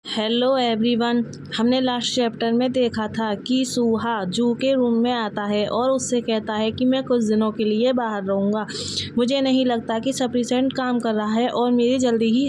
Hello everyone. हमने last chapter में देखा था कि सूहा जू के रूम में आता है और उससे कहता है कि मैं कुछ दिनों के लिए बाहर रहूँगा। मुझे नहीं लगता कि सफिशिएंट काम कर रहा है और मेरी जल्दी ही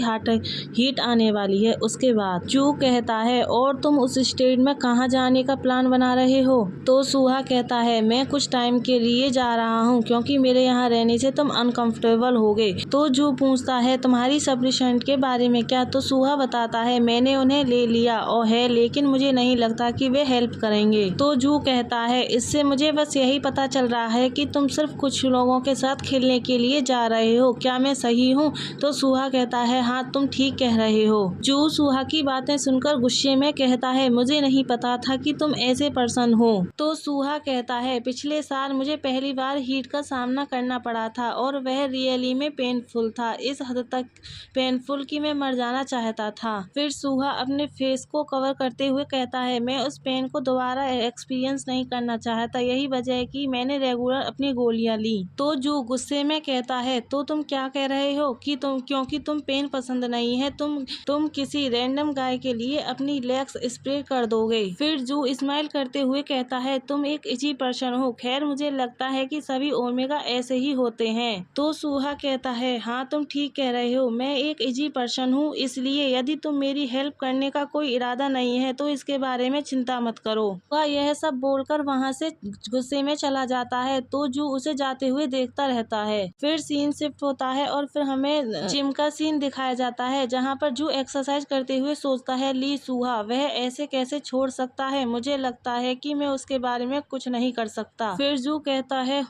हीट आने वाली है। उसके बाद जू कहता है, और तुम उस स्टेट में कहाँ जाने का प्लान बना रहे हो? तो सूहा कहता है, मैं कुछ टाइम के लिए जा रहा हूँ क्योंकि मेरे यहाँ रहने से तुम अनकंफर्टेबल होगे। तो जू पूछता है, तुम्हारी सफिशिएंट के बारे में क्या? तो सूहा बताता है, मैंने उन्हें ले लिया और है, लेकिन मुझे नहीं लगता कि वे हेल्प करेंगे। तो जू कहता है, इससे मुझे बस यही पता चल रहा है कि तुम सिर्फ कुछ लोगों के साथ खेलने के लिए जा रहे हो। क्या मैं सही हूँ? तो सूहा कहता है, हाँ तुम ठीक कह रहे हो। जू सूहा की बातें सुनकर गुस्से में कहता है, मुझे नहीं पता था कि तुम ऐसे पर्सन हो। तो सूहा कहता है, पिछले साल मुझे पहली बार हीट का सामना करना पड़ा था और वह रियली में पेनफुल था, इस हद तक पेनफुल कि मैं मर जाना चाहता था। फिर सूहा अपने फेस को कवर करते हुए कहता है, मैं उस पेन को दोबारा एक्सपीरियंस नहीं करना चाहता, यही वजह है कि मैंने रेगुलर अपनी गोलियां ली। तो जू गुस्से में कहता है, तो तुम क्या कह रहे हो कि क्योंकि तुम पेन पसंद नहीं है तुम किसी रैंडम गाय के लिए अपनी लेग्स स्प्रे कर दोगे? फिर जू स्माइल करते हुए कहता है, तुम एक इजी पर्सन हो। खैर मुझे लगता है कि सभी ओमेगा ऐसे ही होते हैं। तो सूहा कहता है, हाँ तुम ठीक कह रहे हो, मैं एक इजी पर्सन हूँ, इसलिए यदि तुम मेरी हेल्प करने का कोई इरादा नहीं है तो इसके बारे में चिंता मत करो। वह यह सब बोलकर वहां से गुस्से में चला जाता है। तो जू उसे जाते हुए देखता रहता है। फिर सीन शिफ्ट होता है और फिर हमें जिम का सीन दिखाया जाता है, जहाँ पर जू एक्सरसाइज करते हुए सोचता है, ली सूहा वह ऐसे कैसे छोड़ सकता है? मुझे लगता है कि मैं उसके बारे में कुछ नहीं कर सकता। फिर जू कहता है,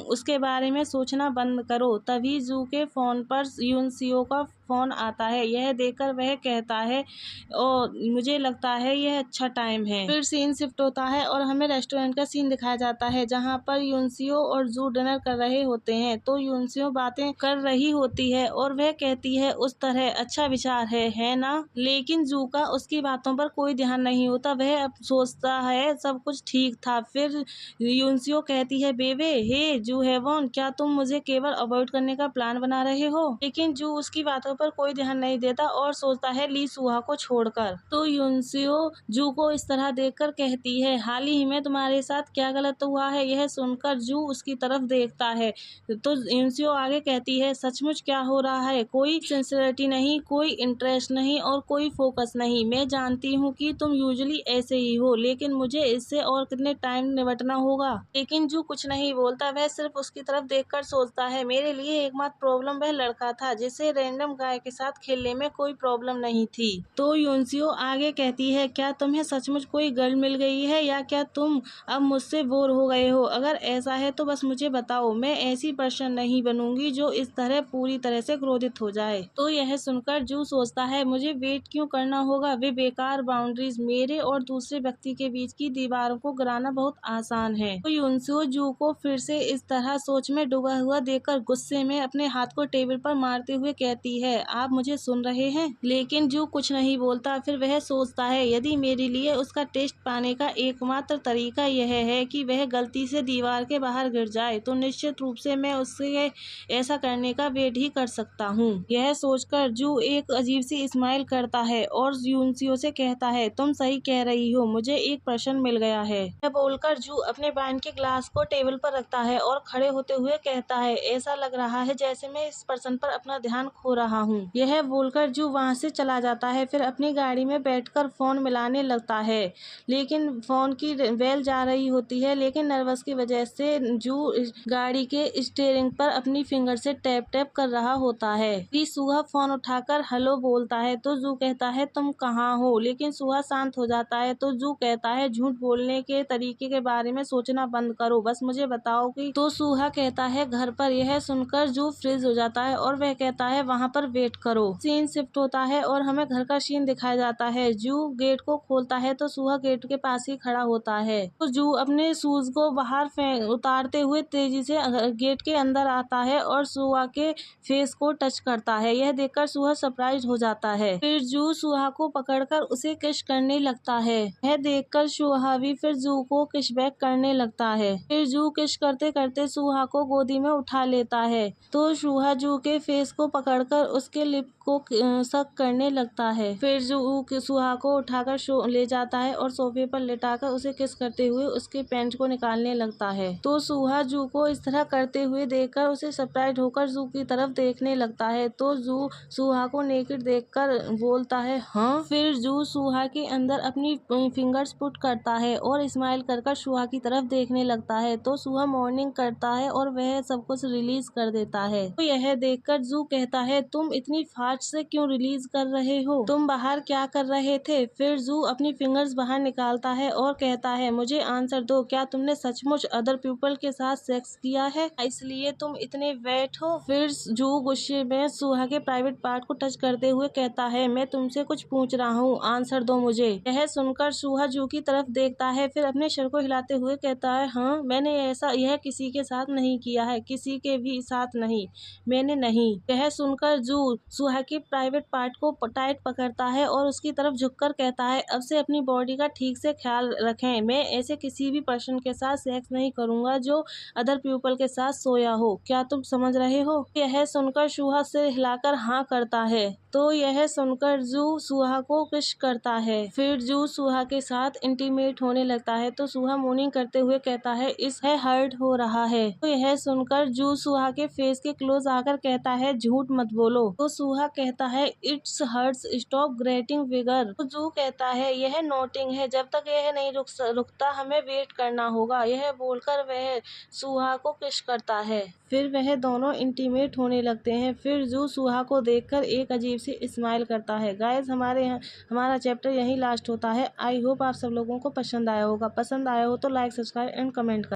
उसके बारे में सोचना बंद करो। तभी जू के फोन पर यूनसियो का फोन आता है। यह देखकर वह कहता है, मुझे लगता है यह अच्छा टाइम है। फिर सीन शिफ्ट होता है और हमें रेस्टोरेंट का सीन दिखाया जाता है, जहाँ पर यूनसियो और जू डिनर कर रहे होते हैं। तो यूनसियो बातें कर रही होती है और वह कहती है, उस तरह अच्छा विचार है ना? लेकिन जू का उसकी बातों पर कोई ध्यान नहीं होता। वह अब सोचता है सब कुछ ठीक था। फिर यूनसियो कहती है, बेबे हे जू हेवॉन, क्या तुम मुझे केवल अवॉइड करने का प्लान बना रहे हो? लेकिन जू उसकी बातों पर कोई ध्यान नहीं देता और सोचता है ली सूहा को छोड़कर। तो यूनसियो जू को इस तरह देखकर कहती है, हाल ही में तुम्हारे साथ क्या गलत हुआ है? यह सुनकर जू उसकी तरफ देखता है। तो यूनसियो आगे कहती है, सचमुच क्या हो रहा है? कोई सिंसियरिटी नहीं, कोई इंटरेस्ट नहीं और कोई फोकस नहीं। मैं जानती हूँ कि तुम यूजुअली ऐसे ही हो, लेकिन मुझे इससे और कितने टाइम निपटना होगा? लेकिन जू कुछ नहीं बोलता। वह सिर्फ उसकी तरफ देखकर सोचता है, मेरे लिए एकमात्र प्रॉब्लम वह लड़का था जिसे रैंडम गाय के साथ खेलने में कोई प्रॉब्लम नहीं थी। तो यूनसियो आगे कहती है, क्या तुम्हें सचमुच कोई गर्ल मिल गई है या क्या तुम अब मुझसे बोर हो गए हो? अगर ऐसा है तो बस मुझे बताओ, मैं ऐसी पर्सन नहीं बनूंगी जो इस तरह पूरी तरह से क्रोधित हो जाए। तो यह सुनकर जू सोचता है, मुझे वेट क्यों करना होगा? वे बेकार बाउंड्रीज, मेरे और दूसरे व्यक्ति के बीच की दीवारों को गिराना बहुत आसान है। तो यूनसियो जू को फिर से इस तरह सोच में डूबा हुआ देखकर गुस्से में अपने हाथ को टेबल पर मारते हुए कहती है, आप मुझे सुन रहे हैं? लेकिन जू कुछ नहीं बोलता। फिर वह सोचता है, यदि मेरे लिए उसका टेस्ट पाने का एकमात्र तरीका यह है कि वह गलती से दीवार के बाहर गिर जाए, तो निश्चित रूप से मैं उससे ऐसा करने का वेट ही कर सकता हूँ। यह सोचकर जू एक अजीब सी स्माइल करता है और यूनसियो से कहता है, तुम सही कह रही हो, मुझे एक पर्सन मिल गया है। यह बोलकर जू अपने वाइन के ग्लास को टेबल पर रखता है और खड़े होते हुए कहता है, ऐसा लग रहा है जैसे मैं इस पर्सन पर अपना ध्यान खो रहा हूँ। यह बोलकर जू वहाँ से चला जाता है। फिर अपनी गाड़ी में बैठकर फोन मिलाने लगता है, लेकिन फोन की बेल जा रही होती है। लेकिन नर्वस की वजह से जू गाड़ी के स्टीयरिंग पर अपनी फिंगर से टैप टैप कर रहा होता है। फिर सूहा फोन उठाकर हेलो बोलता है। तो जू कहता है, तुम कहाँ हो? लेकिन सूहा शांत हो जाता है। तो जू कहता है, झूठ बोलने के तरीके के बारे में सोचना बंद करो, बस मुझे बताओ कि। तो सूहा कहता है, घर पर। यह सुनकर जू फ्रीज हो जाता है और वह कहता है, वहाँ पर वेट करो। सीन शिफ्ट होता है और हमें घर का सीन दिखाया जाता है। जू गेट को खोलता है तो सूहा गेट के पास ही खड़ा होता है। तो जू अपने शूज को बाहर उतारते हुए तेजी से गेट के अंदर आता है और सूहा के फेस को टच करता है। यह देखकर सूहा सरप्राइज हो जाता है। फिर जू सूहा को पकड़कर उसे किस करने लगता है। यह देखकर सूहा भी फिर जू को किस बैक करने लगता है। फिर जू किस करते करते सूहा को गोदी में उठा लेता है। तो सूहा जू के फेस को पकड़कर उसके लिप को शक करने लगता है। फिर जू सुहा को उठाकर ले जाता है और सोफे पर लेटाकर उसे किस करते हुए उसके पैंट को निकालने लगता है। तो सुहा जू को इस तरह करते हुए देखकर उसे सरप्राइज होकर जू की तरफ देखने लगता है। तो जू सुहा को नेकेड देखकर बोलता है हाँ। फिर जू सुहा के अंदर अपनी फिंगर्स पुट करता है और स्माइल कर सुहा की तरफ देखने लगता है। तो सुहा मॉर्निंग करता है और वह सब कुछ रिलीज कर देता है। तो यह देखकर जू कहता है तुम इतनी फास्ट से क्यों रिलीज कर रहे हो, तुम बाहर क्या कर रहे थे। फिर जू अपनी फिंगर्स बाहर निकालता है और कहता है मुझे आंसर दो, क्या तुमने सचमुच अदर पीपल के साथ सेक्स किया है, इसलिए तुम इतने वेट हो। फिर जू गुस्से में सुहा के प्राइवेट पार्ट को टच करते हुए कहता है मैं तुमसे कुछ पूछ रहा हूँ, आंसर दो मुझे। यह सुनकर सुहा जू की तरफ देखता है, फिर अपने सर को हिलाते हुए कहता है हाँ, मैंने यह किसी के साथ नहीं किया है, किसी के भी साथ नहीं, मैंने नहीं। यह सुनकर जू सुहा के प्राइवेट पार्ट को टाइट पकड़ता है और उसकी तरफ झुककर कहता है अब से अपनी बॉडी का ठीक से ख्याल रखें, मैं ऐसे किसी भी पर्सन के साथ सेक्स नहीं करूंगा जो अदर पीपल के साथ सोया हो, क्या तुम समझ रहे हो। यह सुनकर सुहा से हिलाकर हाँ करता है। तो यह सुनकर जू सुहा को किस करता है। फिर जू सुहा के साथ इंटीमेट होने लगता है। तो सुहा मोर्निंग करते हुए कहता है इसे हर्ट हो रहा है। तो यह सुनकर जू सुहा के फेस के क्लोज आकर कहता है झूठ मत बोलो। तो सुहा कहता है it's hurts, stop grating vigour. तो जू कहता है यह नोटिंग है, जब तक यह नहीं रुकता हमें वेट करना होगा। यह बोलकर वह सुहा को किस करता है। फिर वह दोनों इंटीमेट होने लगते हैं। फिर जू सुहा को देखकर एक अजीब सी स्माइल करता है। गाइस हमारा चैप्टर यहीं लास्ट होता है। आई होप आप सब लोगों को पसंद आया होगा। पसंद आया हो तो लाइक, सब्सक्राइब एंड कमेंट कर।